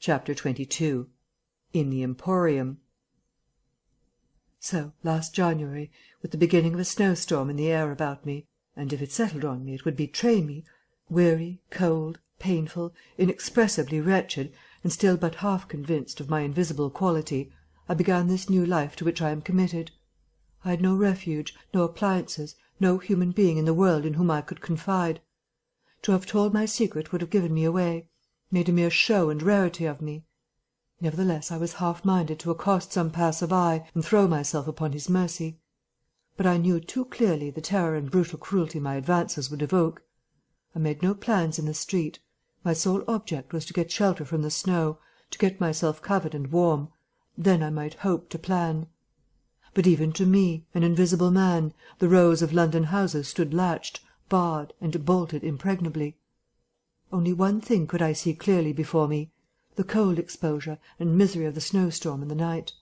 Chapter 22 In the Emporium. So, last January, with the beginning of a snowstorm in the air about me, and if it settled on me it would betray me, weary, cold, painful, inexpressibly wretched, and still but half convinced of my invisible quality, I began this new life to which I am committed. I had no refuge, no appliances, no human being in the world in whom I could confide. To have told my secret would have given me away, made a mere show and rarity of me. Nevertheless, I was half-minded to accost some passer-by and throw myself upon his mercy. But I knew too clearly the terror and brutal cruelty my advances would evoke. I made no plans in the street. My sole object was to get shelter from the snow, to get myself covered and warm. Then I might hope to plan. But even to me, an invisible man, the rows of London houses stood latched, barred, and bolted impregnably. Only one thing could I see clearly before me: the cold exposure and misery of the snowstorm and the night.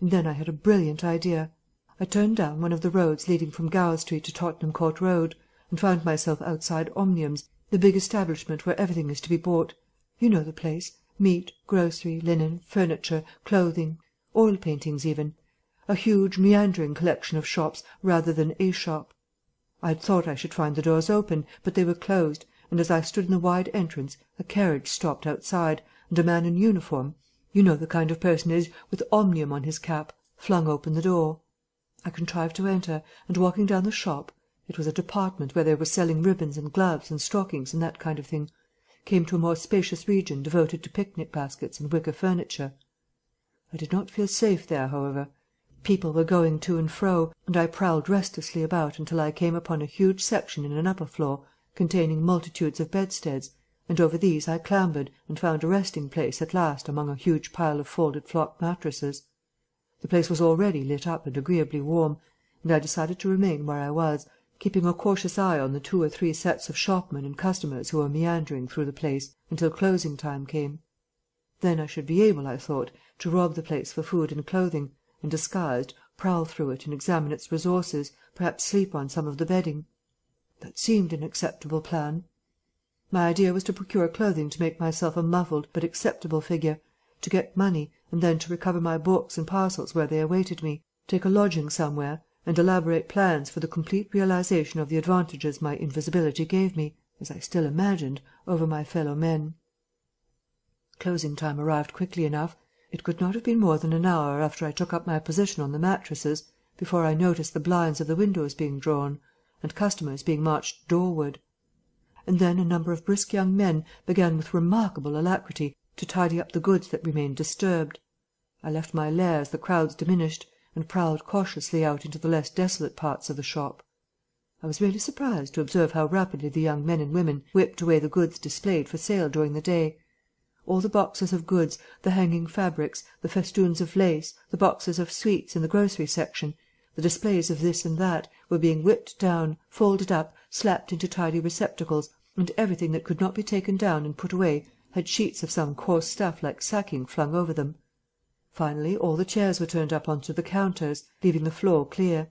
And then I had a brilliant idea. I turned down one of the roads leading from Gower Street to Tottenham Court Road, and found myself outside Omnium's, the big establishment where everything is to be bought. You know the place: meat, grocery, linen, furniture, clothing, oil paintings even. A huge meandering collection of shops rather than a shop. I had thought I should find the doors open, but they were closed, and as I stood in the wide entrance a carriage stopped outside, and a man in uniform, you know the kind of personage with Omnium on his cap, flung open the door. I contrived to enter, and walking down the shop, it was a department where they were selling ribbons and gloves and stockings and that kind of thing, came to a more spacious region devoted to picnic baskets and wicker furniture. I did not feel safe there, however. People were going to and fro, and I prowled restlessly about until I came upon a huge section in an upper floor containing multitudes of bedsteads, and over these I clambered and found a resting place at last among a huge pile of folded flock mattresses. The place was already lit up and agreeably warm, and I decided to remain where I was, keeping a cautious eye on the 2 or 3 sets of shopmen and customers who were meandering through the place until closing time came. Then I should be able, I thought, to rob the place for food and clothing, and, disguised, prowl through it and examine its resources, perhaps sleep on some of the bedding. That seemed an acceptable plan. My idea was to procure clothing to make myself a muffled but acceptable figure, to get money, and then to recover my books and parcels where they awaited me, take a lodging somewhere, and elaborate plans for the complete realization of the advantages my invisibility gave me, as I still imagined, over my fellow men. Closing time arrived quickly enough. It could not have been more than an hour after I took up my position on the mattresses before I noticed the blinds of the windows being drawn, and customers being marched doorward. And then a number of brisk young men began with remarkable alacrity to tidy up the goods that remained disturbed. I left my lair as the crowds diminished, and prowled cautiously out into the less desolate parts of the shop. I was really surprised to observe how rapidly the young men and women whipped away the goods displayed for sale during the day. All the boxes of goods, the hanging fabrics, the festoons of lace, the boxes of sweets in the grocery section, the displays of this and that, were being whipped down, folded up, slapped into tidy receptacles, and everything that could not be taken down and put away had sheets of some coarse stuff like sacking flung over them. Finally, all the chairs were turned up onto the counters, leaving the floor clear.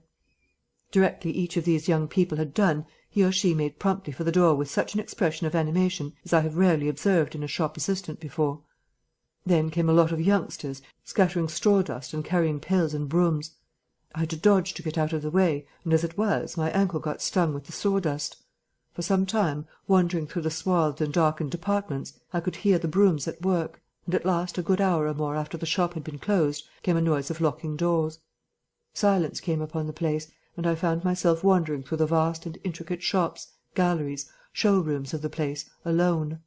Directly each of these young people had done, he or she made promptly for the door with such an expression of animation as I have rarely observed in a shop assistant before. Then came a lot of youngsters, scattering straw-dust and carrying pails and brooms. I had to dodge to get out of the way, and as it was, my ankle got stung with the sawdust. For some time, wandering through the swathed and darkened departments, I could hear the brooms at work, and at last, a good hour or more after the shop had been closed, came a noise of locking doors. Silence came upon the place, and I found myself wandering through the vast and intricate shops, galleries, show-rooms of the place, alone.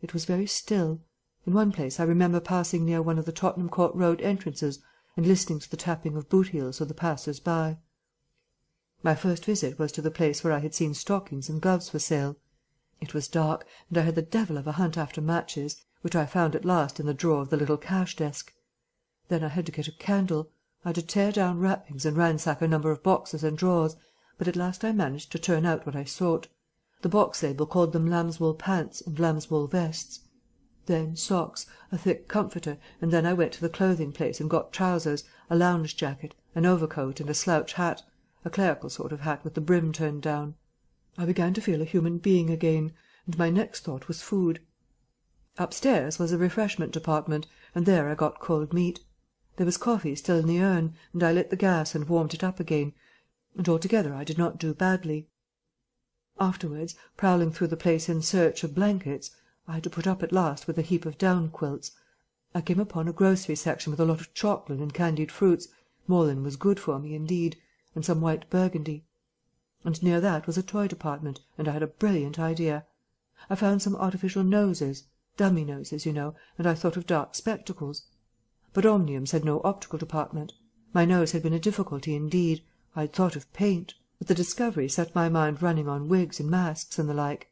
It was very still. In one place I remember passing near one of the Tottenham Court Road entrances and listening to the tapping of boot-heels of the passers-by. My first visit was to the place where I had seen stockings and gloves for sale. It was dark, and I had the devil of a hunt after matches, which I found at last in the drawer of the little cash-desk. Then I had to get a candle. I had to tear down wrappings and ransack a number of boxes and drawers, but at last I managed to turn out what I sought. The box label called them lambswool pants and lambswool vests. Then socks, a thick comforter, and then I went to the clothing place and got trousers, a lounge jacket, an overcoat, and a slouch hat, a clerical sort of hat with the brim turned down. I began to feel a human being again, and my next thought was food. Upstairs was the refreshment department, and there I got cold meat. There was coffee still in the urn, and I lit the gas and warmed it up again, and altogether I did not do badly. Afterwards, prowling through the place in search of blankets, I had to put up at last with a heap of down quilts. I came upon a grocery section with a lot of chocolate and candied fruits, more than was good for me indeed, and some white burgundy. And near that was a toy department, and I had a brilliant idea. I found some artificial noses, dummy noses, you know, and I thought of dark spectacles. But Omniums had no optical department. My nose had been a difficulty indeed. I had thought of paint, but the discovery set my mind running on wigs and masks and the like.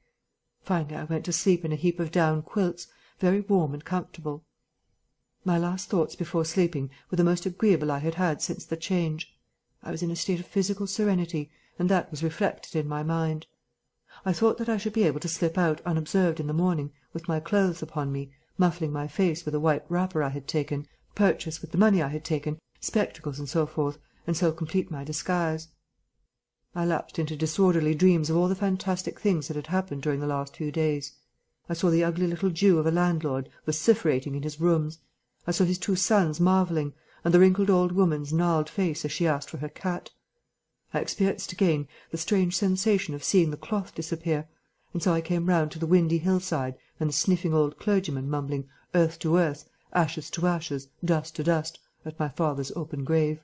Finally I went to sleep in a heap of down quilts, very warm and comfortable. My last thoughts before sleeping were the most agreeable I had had since the change. I was in a state of physical serenity, and that was reflected in my mind. I thought that I should be able to slip out unobserved in the morning, with my clothes upon me, muffling my face with a white wrapper I had taken, purchase with the money I had taken, spectacles and so forth, and so complete my disguise. I lapsed into disorderly dreams of all the fantastic things that had happened during the last few days. I saw the ugly little Jew of a landlord vociferating in his rooms. I saw his 2 sons marvelling, and the wrinkled old woman's gnarled face as she asked for her cat. I experienced again the strange sensation of seeing the cloth disappear, and so I came round to the windy hillside and the sniffing old clergyman mumbling earth to earth, ashes to ashes, dust to dust, at my father's open grave.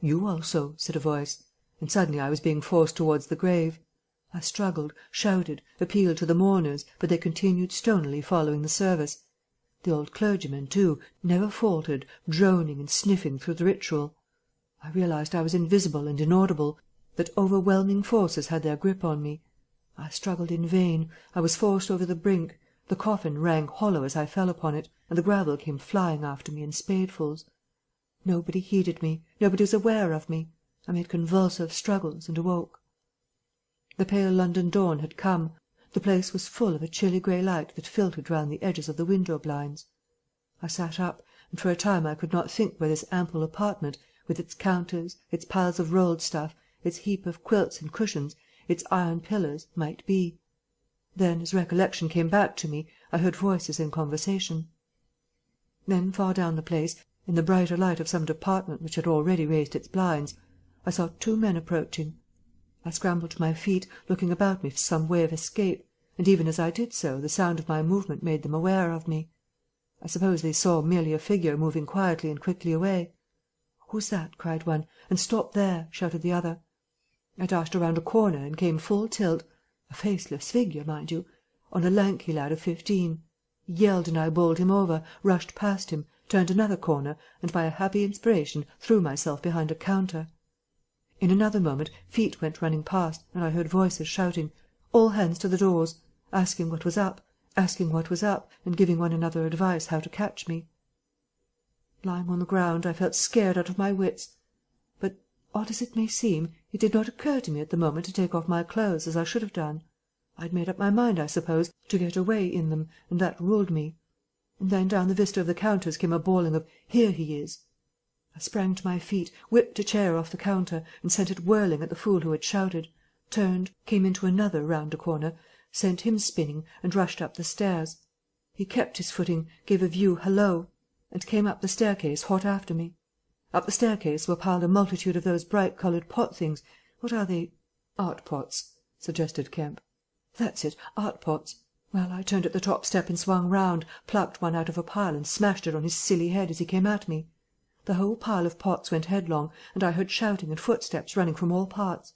"You also," said a voice, and suddenly I was being forced towards the grave. I struggled, shouted, appealed to the mourners, but they continued stonily following the service. The old clergyman, too, never faltered, droning and sniffing through the ritual. I realized I was invisible and inaudible, that overwhelming forces had their grip on me. I struggled in vain. I was forced over the brink. The coffin rang hollow as I fell upon it, and the gravel came flying after me in spadefuls. Nobody heeded me. Nobody was aware of me. I made convulsive struggles and awoke. The pale London dawn had come. The place was full of a chilly grey light that filtered round the edges of the window blinds. I sat up, and for a time I could not think where this ample apartment, with its counters, its piles of rolled stuff, its heap of quilts and cushions, its iron pillars, might be. Then, as recollection came back to me, I heard voices in conversation. Then, far down the place, in the brighter light of some department which had already raised its blinds, I saw 2 men approaching. I scrambled to my feet, looking about me for some way of escape, and even as I did so the sound of my movement made them aware of me. I suppose they saw merely a figure moving quietly and quickly away. "Who's that?" cried one, and "Stop there!" shouted the other. I dashed around a corner and came full tilt, a faceless figure, mind you, on a lanky lad of 15. He yelled and I bowled him over, rushed past him, turned another corner, and by a happy inspiration threw myself behind a counter. In another moment feet went running past, and I heard voices shouting, "All hands to the doors," asking what was up, and giving one another advice how to catch me. Lying on the ground, I felt scared out of my wits. But, odd as it may seem, it did not occur to me at the moment to take off my clothes, as I should have done. I had made up my mind, I suppose, to get away in them, and that ruled me. And then down the vista of the counters came a bawling of "Here he is!" I sprang to my feet, whipped a chair off the counter, and sent it whirling at the fool who had shouted, turned, came into another round a corner, sent him spinning, and rushed up the stairs. He kept his footing, gave a view hallo, and came up the staircase hot after me. Up the staircase were piled a multitude of those bright-coloured pot things. What are they? "Art pots," suggested Kemp. "That's it, art pots. Well, I turned at the top step and swung round, plucked one out of a pile and smashed it on his silly head as he came at me. The whole pile of pots went headlong, and I heard shouting and footsteps running from all parts.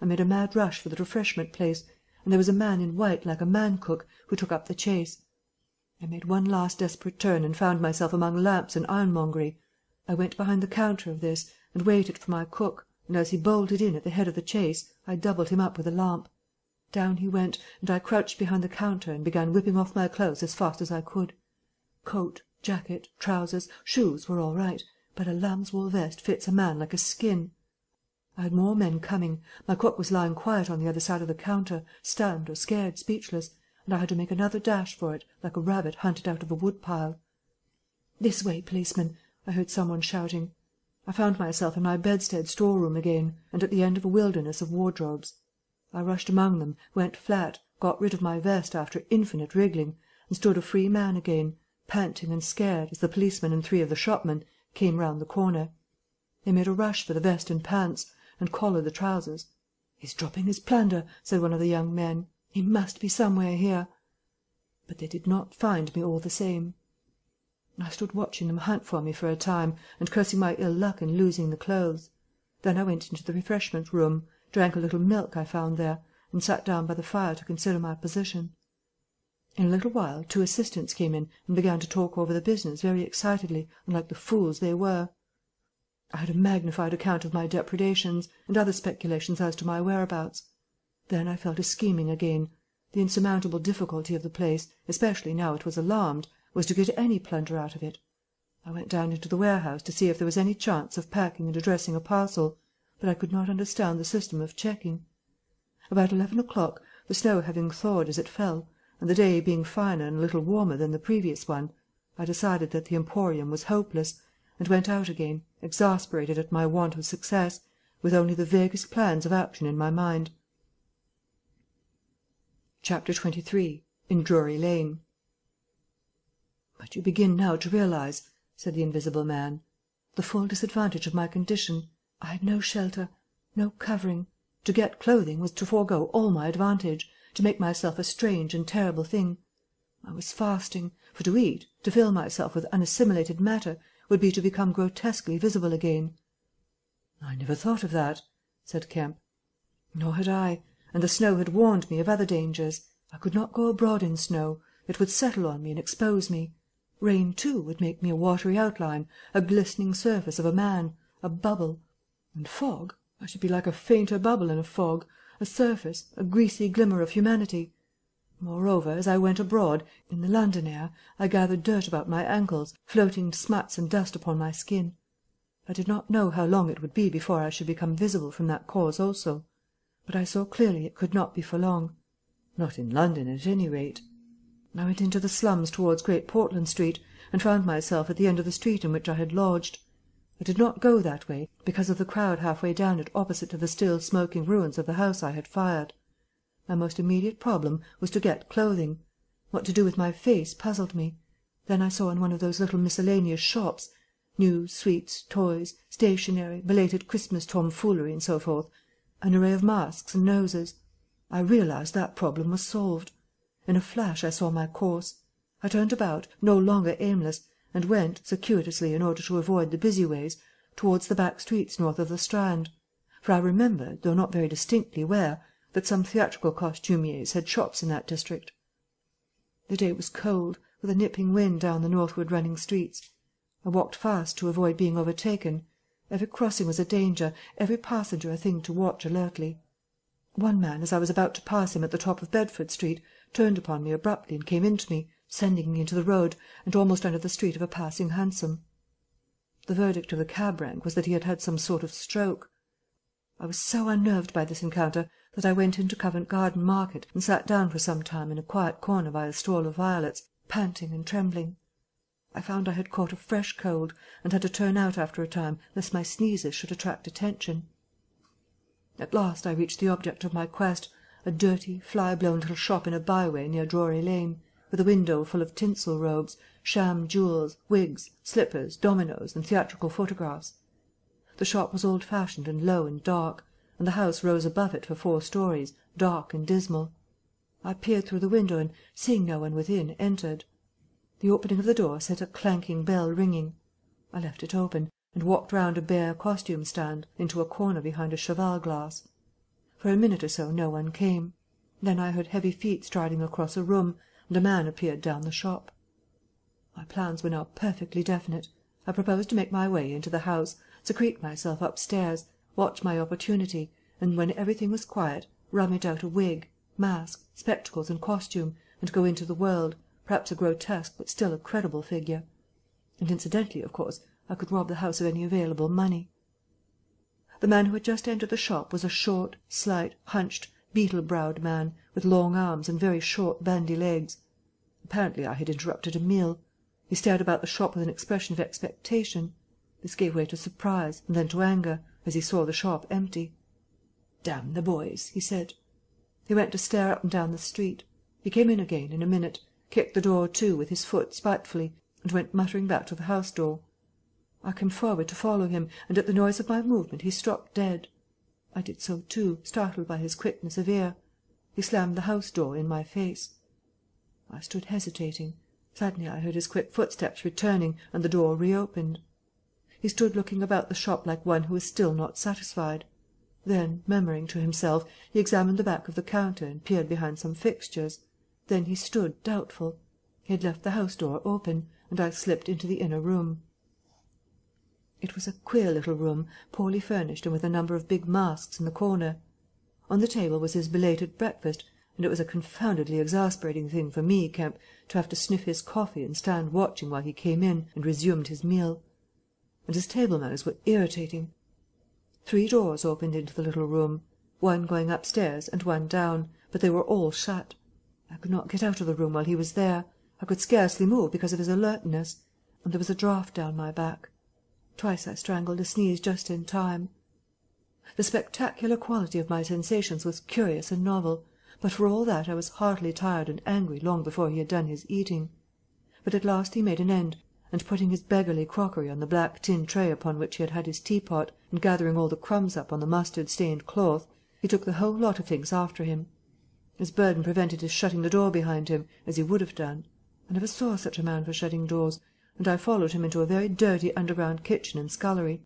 I made a mad rush for the refreshment place, and there was a man in white like a man-cook who took up the chase. I made one last desperate turn and found myself among lamps and ironmongery. I went behind the counter of this and waited for my cook, and as he bolted in at the head of the chase I doubled him up with a lamp. Down he went, and I crouched behind the counter and began whipping off my clothes as fast as I could. Coat, jacket, trousers, shoes were all right, but a lamb's-wool vest fits a man like a skin. I had more men coming. My cook was lying quiet on the other side of the counter, stunned or scared speechless, and I had to make another dash for it, like a rabbit hunted out of a wood-pile. "This way, policeman," I heard someone shouting. I found myself in my bedstead storeroom again, and at the end of a wilderness of wardrobes. I rushed among them, went flat, got rid of my vest after infinite wriggling, and stood a free man again, panting and scared, as the policeman and 3 of the shopmen came round the corner. They made a rush for the vest and pants, and collared the trousers. "He's dropping his plunder," said one of the young men. "He must be somewhere here." But they did not find me all the same. I stood watching them hunt for me for a time, and cursing my ill luck in losing the clothes. Then I went into the refreshment room, drank a little milk I found there, and sat down by the fire to consider my position. In a little while 2 assistants came in and began to talk over the business very excitedly and like the fools they were. I had a magnified account of my depredations, and other speculations as to my whereabouts. Then I fell to scheming again. The insurmountable difficulty of the place, especially now it was alarmed, was to get any plunder out of it. I went down into the warehouse to see if there was any chance of packing and addressing a parcel, but I could not understand the system of checking. About 11 o'clock, the snow having thawed as it fell, and the day being finer and a little warmer than the previous one, I decided that the Emporium was hopeless, and went out again, exasperated at my want of success, with only the vaguest plans of action in my mind. Chapter 23. In Drury Lane. "But you begin now to realize," said the invisible man, "the full disadvantage of my condition. I had no shelter, no covering. To get clothing was to forego all my advantage, to make myself a strange and terrible thing. I was fasting, for to eat, to fill myself with unassimilated matter, would be to become grotesquely visible again." "I never thought of that," said Kemp. "Nor had I, and the snow had warned me of other dangers. I could not go abroad in snow. It would settle on me and expose me. Rain, too, would make me a watery outline, a glistening surface of a man, a bubble. And fog, I should be like a fainter bubble in a fog, a surface, a greasy glimmer of humanity. Moreover, as I went abroad, in the London air, I gathered dirt about my ankles, floating smuts and dust upon my skin. I did not know how long it would be before I should become visible from that cause also, but I saw clearly it could not be for long. Not in London, at any rate. I went into the slums towards Great Portland Street, and found myself at the end of the street in which I had lodged. I did not go that way, because of the crowd half-way down it opposite to the still smoking ruins of the house I had fired. My most immediate problem was to get clothing. What to do with my face puzzled me. Then I saw in one of those little miscellaneous shops, news, sweets, toys, stationery, belated Christmas tomfoolery, and so forth, an array of masks and noses. I realized that problem was solved. In a flash I saw my course. I turned about, no longer aimless, and went, circuitously in order to avoid the busy ways, towards the back streets north of the Strand, for I remembered, though not very distinctly where, that some theatrical costumiers had shops in that district. The day was cold, with a nipping wind down the northward running streets. I walked fast to avoid being overtaken. Every crossing was a danger, every passenger a thing to watch alertly. One man, as I was about to pass him at the top of Bedford Street, turned upon me abruptly and came into me, sending me into the road and almost under the street of a passing hansom. The verdict of the cab rank was that he had had some sort of stroke. I was so unnerved by this encounter that I went into Covent Garden Market and sat down for some time in a quiet corner by a stall of violets, panting and trembling. I found I had caught a fresh cold, and had to turn out after a time lest my sneezes should attract attention. At last I reached the object of my quest, a dirty, fly-blown little shop in a byway near Drury Lane, with a window full of tinsel robes, sham jewels, wigs, slippers, dominoes, and theatrical photographs. The shop was old-fashioned and low and dark, and the house rose above it for 4 stories, dark and dismal. I peered through the window, and, seeing no one within, entered. The opening of the door set a clanking bell ringing. I left it open, and walked round a bare costume stand into a corner behind a cheval-glass. For a minute or so no one came. Then I heard heavy feet striding across a room, and a man appeared down the shop. My plans were now perfectly definite. I proposed to make my way into the house, secrete myself upstairs, watch my opportunity, and when everything was quiet, rummage out a wig, mask, spectacles, and costume, and go into the world, perhaps a grotesque but still a credible figure. And incidentally, of course, I could rob the house of any available money. The man who had just entered the shop was a short, slight, hunched, beetle-browed man, with long arms and very short bandy legs. Apparently I had interrupted a meal. He stared about the shop with an expression of expectation. This gave way to surprise, and then to anger, as he saw the shop empty. "Damn the boys," he said. He went to stare up and down the street. He came in again in a minute, kicked the door to with his foot spitefully, and went muttering back to the house door. I came forward to follow him, and at the noise of my movement he struck dead. I did so too, startled by his quickness of ear. He slammed the house door in my face. I stood hesitating. Suddenly I heard his quick footsteps returning, and the door reopened. He stood looking about the shop like one who was still not satisfied. Then, murmuring to himself, he examined the back of the counter and peered behind some fixtures. Then he stood doubtful. He had left the house door open, and I slipped into the inner room. It was a queer little room, poorly furnished and with a number of big masks in the corner. On the table was his belated breakfast, and it was a confoundedly exasperating thing for me, Kemp, to have to sniff his coffee and stand watching while he came in and resumed his meal. And his table manners were irritating. 3 doors opened into the little room, one going upstairs and one down, but they were all shut. I could not get out of the room while he was there. I could scarcely move because of his alertness, and there was a draught down my back. Twice I strangled a sneeze just in time. The spectacular quality of my sensations was curious and novel, but for all that I was heartily tired and angry long before he had done his eating. But at last he made an end, and putting his beggarly crockery on the black tin tray upon which he had had his teapot, and gathering all the crumbs up on the mustard-stained cloth, he took the whole lot of things after him. His burden prevented his shutting the door behind him, as he would have done. I never saw such a man for shutting doors, and I followed him into a very dirty underground kitchen and scullery.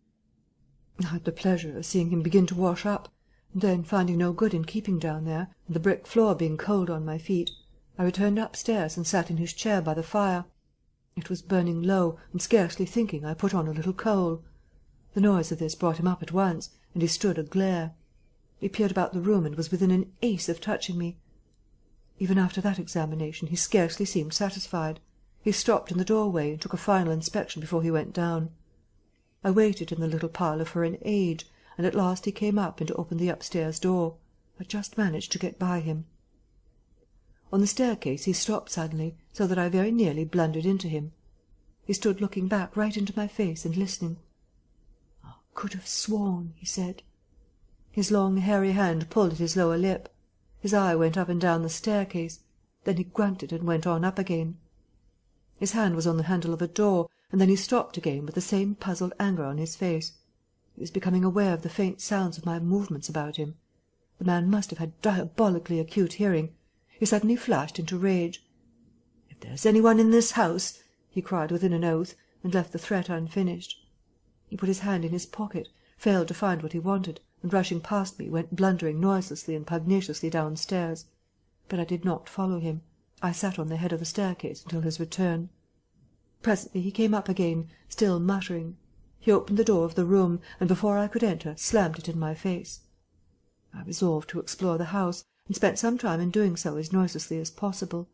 I had the pleasure of seeing him begin to wash up, and then, finding no good in keeping down there, and the brick floor being cold on my feet, I returned upstairs and sat in his chair by the fire. It was burning low, and scarcely thinking, I put on a little coal. The noise of this brought him up at once, and he stood aglare. He peered about the room and was within an ace of touching me. Even after that examination he scarcely seemed satisfied. He stopped in the doorway and took a final inspection before he went down. I waited in the little parlour for an age, and at last he came up and opened the upstairs door. I just managed to get by him. On the staircase he stopped suddenly, so that I very nearly blundered into him. He stood looking back right into my face and listening. "I could have sworn," he said. His long hairy hand pulled at his lower lip. His eye went up and down the staircase. Then he grunted and went on up again. His hand was on the handle of a door, and then he stopped again with the same puzzled anger on his face. He was becoming aware of the faint sounds of my movements about him. The man must have had diabolically acute hearing. He suddenly flashed into rage. "If there's anyone in this house," he cried within an oath, and left the threat unfinished. He put his hand in his pocket, failed to find what he wanted, and rushing past me went blundering noiselessly and pugnaciously downstairs. But I did not follow him. I sat on the head of the staircase until his return. Presently he came up again, still muttering. He opened the door of the room, and before I could enter slammed it in my face. I resolved to explore the house, and spent some time in doing so as noiselessly as possible.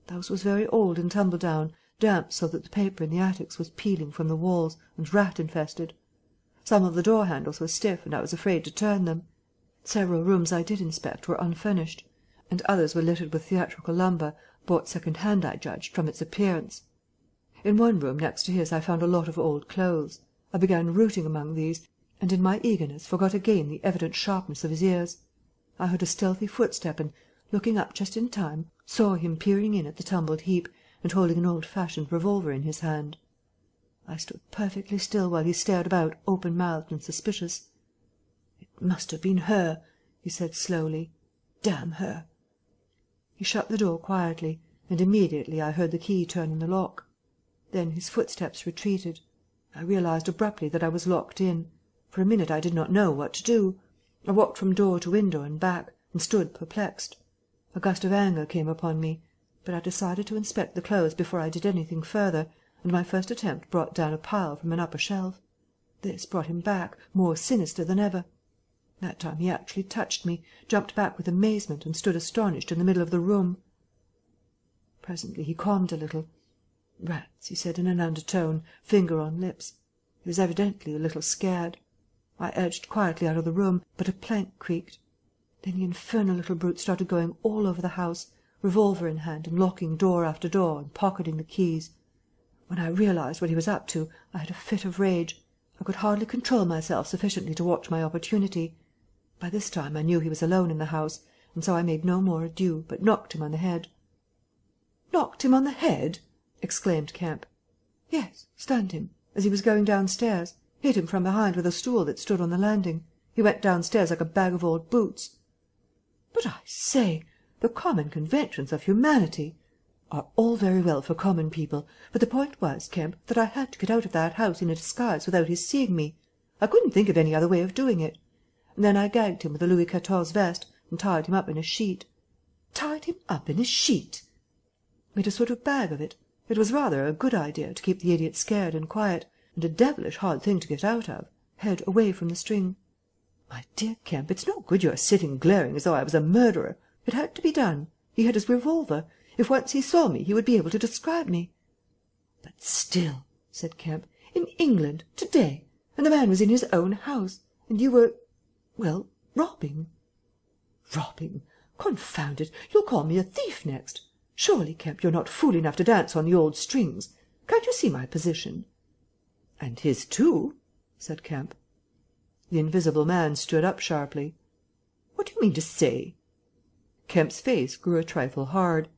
The house was very old and tumble-down, damp so that the paper in the attics was peeling from the walls, and rat-infested. Some of the door-handles were stiff, and I was afraid to turn them. Several rooms I did inspect were unfurnished, and others were littered with theatrical lumber, bought second-hand, I judged, from its appearance. In one room next to his I found a lot of old clothes. I began rooting among these, and in my eagerness forgot again the evident sharpness of his ears. I heard a stealthy footstep, and, looking up just in time, saw him peering in at the tumbled heap, and holding an old-fashioned revolver in his hand. I stood perfectly still while he stared about, open-mouthed and suspicious. "It must have been her," he said slowly. "Damn her!" He shut the door quietly, and immediately I heard the key turn in the lock. Then his footsteps retreated. I realized abruptly that I was locked in. For a minute I did not know what to do. I walked from door to window and back, and stood perplexed. A gust of anger came upon me, but I decided to inspect the clothes before I did anything further, and my first attempt brought down a pile from an upper shelf. This brought him back, more sinister than ever. That time he actually touched me, jumped back with amazement, and stood astonished in the middle of the room. Presently he calmed a little. "Rats," he said in an undertone, finger on lips. He was evidently a little scared. I edged quietly out of the room, but a plank creaked. Then the infernal little brute started going all over the house, revolver in hand, and locking door after door and pocketing the keys. When I realized what he was up to, I had a fit of rage. I could hardly control myself sufficiently to watch my opportunity. By this time I knew he was alone in the house, and so I made no more ado, but knocked him on the head." "Knocked him on the head?" exclaimed Kemp. "Yes, stunned him, as he was going downstairs. Hit him from behind with a stool that stood on the landing. He went downstairs like a bag of old boots." "But I say, the common conventions of humanity—" "Are all very well for common people, but the point was, Kemp, that I had to get out of that house in a disguise without his seeing me. I couldn't think of any other way of doing it. And then I gagged him with a Louis XIV vest and tied him up in a sheet." "Tied him up in a sheet?" "Made a sort of bag of it. It was rather a good idea to keep the idiot scared and quiet, and a devilish hard thing to get out of, head away from the string. My dear Kemp, it's no good your sitting glaring as though I was a murderer. It had to be done. He had his revolver. If once he saw me, he would be able to describe me." "But still," said Kemp, "in England, to-day, and the man was in his own house, and you were, well, robbing." "Robbing! Confound it, you'll call me a thief next. Surely, Kemp, you're not fool enough to dance on the old strings. Can't you see my position?" "And his too," said Kemp. The Invisible Man stood up sharply. "What do you mean to say?" Kemp's face grew a trifle hard.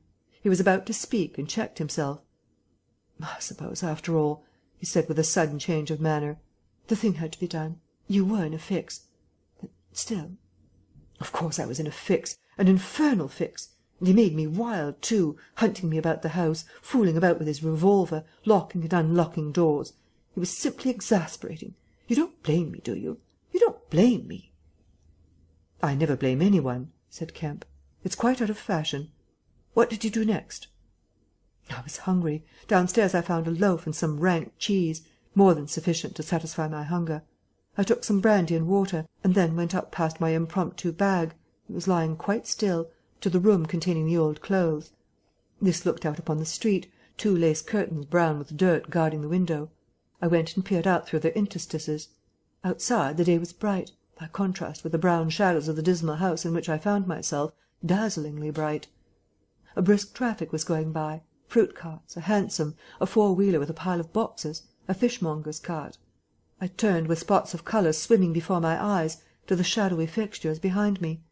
He was about to speak and checked himself. "I suppose, after all," he said with a sudden change of manner, "the thing had to be done. You were in a fix. But still—" "Of course I was in a fix, an infernal fix. And he made me wild, too, hunting me about the house, fooling about with his revolver, locking and unlocking doors. It was simply exasperating. You don't blame me, do you? You don't blame me?" "I never blame any one," said Kemp. "It's quite out of fashion. What did you do next?" "I was hungry. Downstairs I found a loaf and some rank cheese, more than sufficient to satisfy my hunger. I took some brandy and water, and then went up past my impromptu bag, it was lying quite still, to the room containing the old clothes. This looked out upon the street, 2 lace curtains brown with dirt guarding the window. I went and peered out through their interstices. Outside the day was bright, by contrast with the brown shadows of the dismal house in which I found myself, dazzlingly bright. A brisk traffic was going by, fruit carts, a hansom, a 4-wheeler with a pile of boxes, a fishmonger's cart. I turned, with spots of colour swimming before my eyes, to the shadowy fixtures behind me.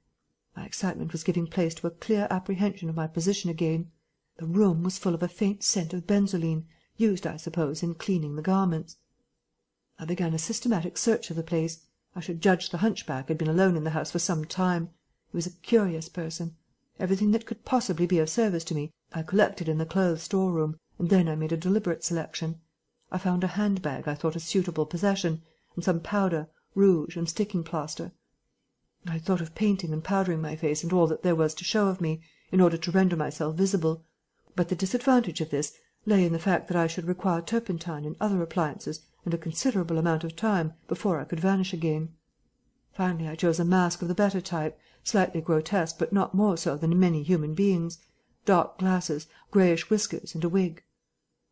My excitement was giving place to a clear apprehension of my position again. The room was full of a faint scent of benzoline, used, I suppose, in cleaning the garments. I began a systematic search of the place. I should judge the hunchback had been alone in the house for some time. He was a curious person. Everything that could possibly be of service to me I collected in the clothes storeroom, and then I made a deliberate selection. I found a handbag I thought a suitable possession, and some powder, rouge, and sticking plaster. I had thought of painting and powdering my face and all that there was to show of me, in order to render myself visible, but the disadvantage of this lay in the fact that I should require turpentine and other appliances and a considerable amount of time before I could vanish again. Finally I chose a mask of the better type, slightly grotesque but not more so than many human beings, dark glasses, greyish whiskers, and a wig.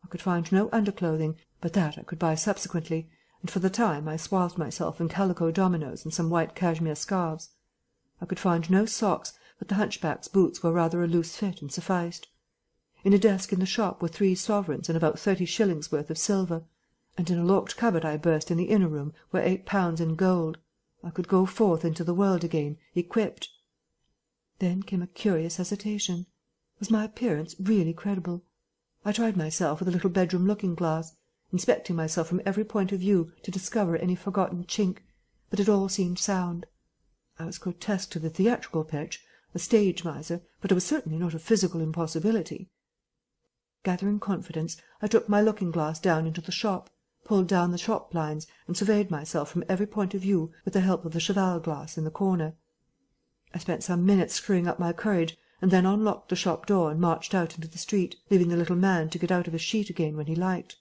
I could find no underclothing, but that I could buy subsequently, and for the time I swathed myself in calico dominoes and some white cashmere scarves. I could find no socks, but the hunchback's boots were rather a loose fit and sufficed. In a desk in the shop were 3 sovereigns and about 30 shillings worth of silver, and in a locked cupboard I burst in the inner room were 8 pounds in gold. I could go forth into the world again, equipped. Then came a curious hesitation. Was my appearance really credible? I tried myself with a little bedroom looking-glass, inspecting myself from every point of view to discover any forgotten chink, but it all seemed sound. I was grotesque to the theatrical pitch, a stage miser, but it was certainly not a physical impossibility. Gathering confidence, I took my looking-glass down into the shop, pulled down the shop blinds, and surveyed myself from every point of view with the help of the cheval glass in the corner. I spent some minutes screwing up my courage, and then unlocked the shop door and marched out into the street, leaving the little man to get out of his sheet again when he liked.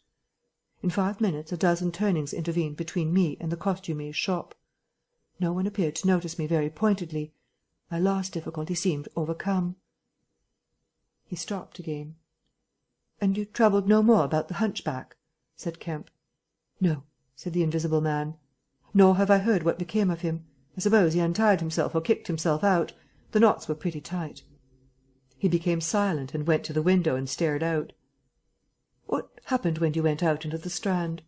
In 5 minutes a dozen turnings intervened between me and the costumier's shop. No one appeared to notice me very pointedly. My last difficulty seemed overcome. He stopped again. "And you troubled no more about the hunchback?" said Kemp. "No," said the Invisible Man. "Nor have I heard what became of him. I suppose he untied himself or kicked himself out. The knots were pretty tight." He became silent and went to the window and stared out. "What happened when you went out into the Strand?"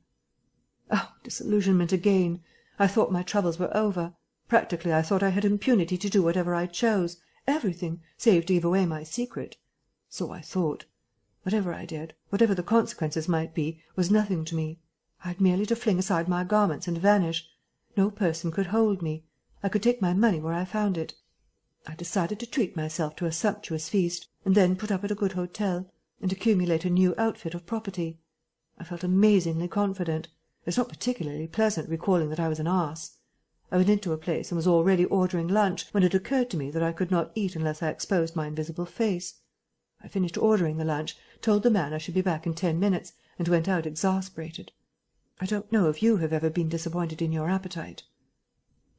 "Oh, disillusionment again. I thought my troubles were over. Practically I thought I had impunity to do whatever I chose, everything, save to give away my secret. So I thought. Whatever I did, whatever the consequences might be, was nothing to me. I had merely to fling aside my garments and vanish. No person could hold me. I could take my money where I found it. I decided to treat myself to a sumptuous feast, and then put up at a good hotel, and accumulate a new outfit of property. I felt amazingly confident. It's not particularly pleasant recalling that I was an ass. I went into a place and was already ordering lunch when it occurred to me that I could not eat unless I exposed my invisible face. I finished ordering the lunch, told the man I should be back in 10 minutes, and went out exasperated. I don't know if you have ever been disappointed in your appetite."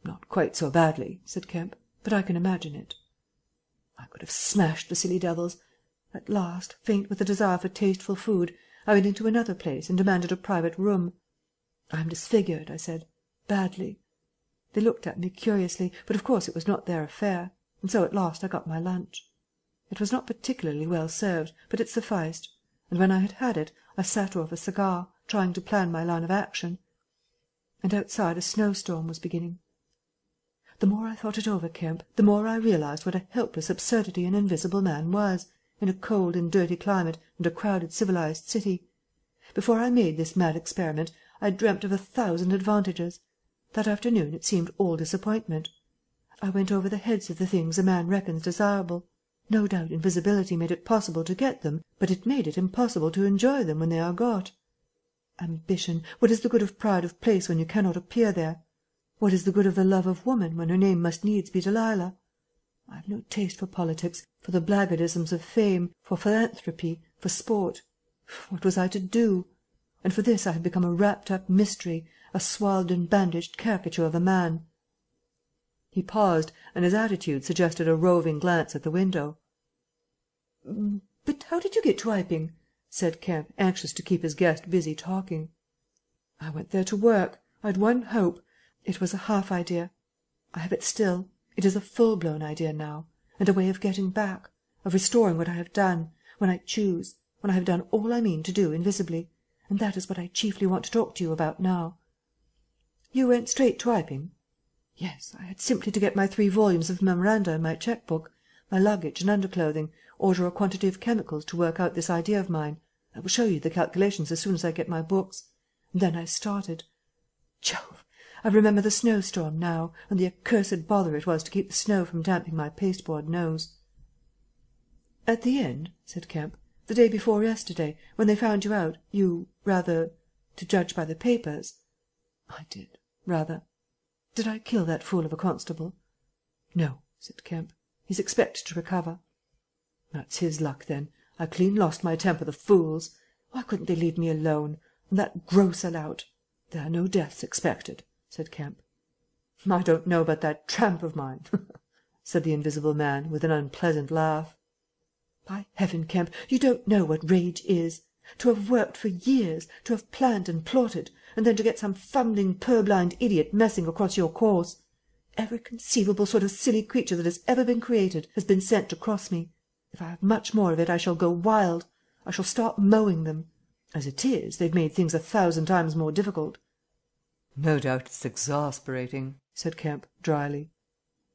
"Not quite so badly," said Kemp, "but I can imagine it." I could have smashed the silly devils. At last, faint with the desire for tasteful food, I went into another place and demanded a private room. "I am disfigured," I said, "badly." They looked at me curiously, but of course it was not their affair, and so at last I got my lunch. It was not particularly well served, but it sufficed, and when I had had it I sat off a cigar, trying to plan my line of action. And outside a snowstorm was beginning. The more I thought it over, Kemp, the more I realized what a helpless absurdity an invisible man was, in a cold and dirty climate and a crowded civilized city. Before I made this mad experiment I dreamt of 1,000 advantages. That afternoon it seemed all disappointment. I went over the heads of the things a man reckons desirable. No doubt invisibility made it possible to get them, but it made it impossible to enjoy them when they are got. Ambition! What is the good of pride of place when you cannot appear there? What is the good of the love of woman when her name must needs be Delilah? I have no taste for politics, for the blackguardisms of fame, for philanthropy, for sport. What was I to do? And for this I had become a wrapped-up mystery, a swathed and bandaged caricature of a man. He paused, and his attitude suggested a roving glance at the window. "But how did you get to Iping?" said Kemp, anxious to keep his guest busy talking. "I went there to work. I had one hope. It was a half idea. I have it still. It is a full-blown idea now, and a way of getting back, of restoring what I have done, when I choose, when I have done all I mean to do invisibly, and that is what I chiefly want to talk to you about now." "You went straight to Iping?" "Yes, I had simply to get my 3 volumes of memoranda and my cheque-book, my luggage and underclothing, order a quantity of chemicals to work out this idea of mine. I will show you the calculations as soon as I get my books. And then I started. Jove! I remember the snowstorm now, and the accursed bother it was to keep the snow from damping my pasteboard nose." "At the end," said Kemp, "the day before yesterday, when they found you out, you rather, to judge by the papers—" "I did, rather. Did I kill that fool of a constable?" "No," said Kemp. "He's expected to recover." "That's his luck, then. I clean lost my temper, the fools. Why couldn't they leave me alone? And that grocer lout—" "There are no deaths expected," said Kemp. "I don't know about that tramp of mine," said the invisible man, with an unpleasant laugh. "By heaven, Kemp, you don't know what rage is. To have worked for years, to have planned and plotted, and then to get some fumbling purblind idiot messing across your course. Every conceivable sort of silly creature that has ever been created has been sent to cross me. If I have much more of it I shall go wild. I shall start mowing them. As it is, they've made things 1,000 times more difficult." "No doubt it's exasperating," said Kemp, dryly.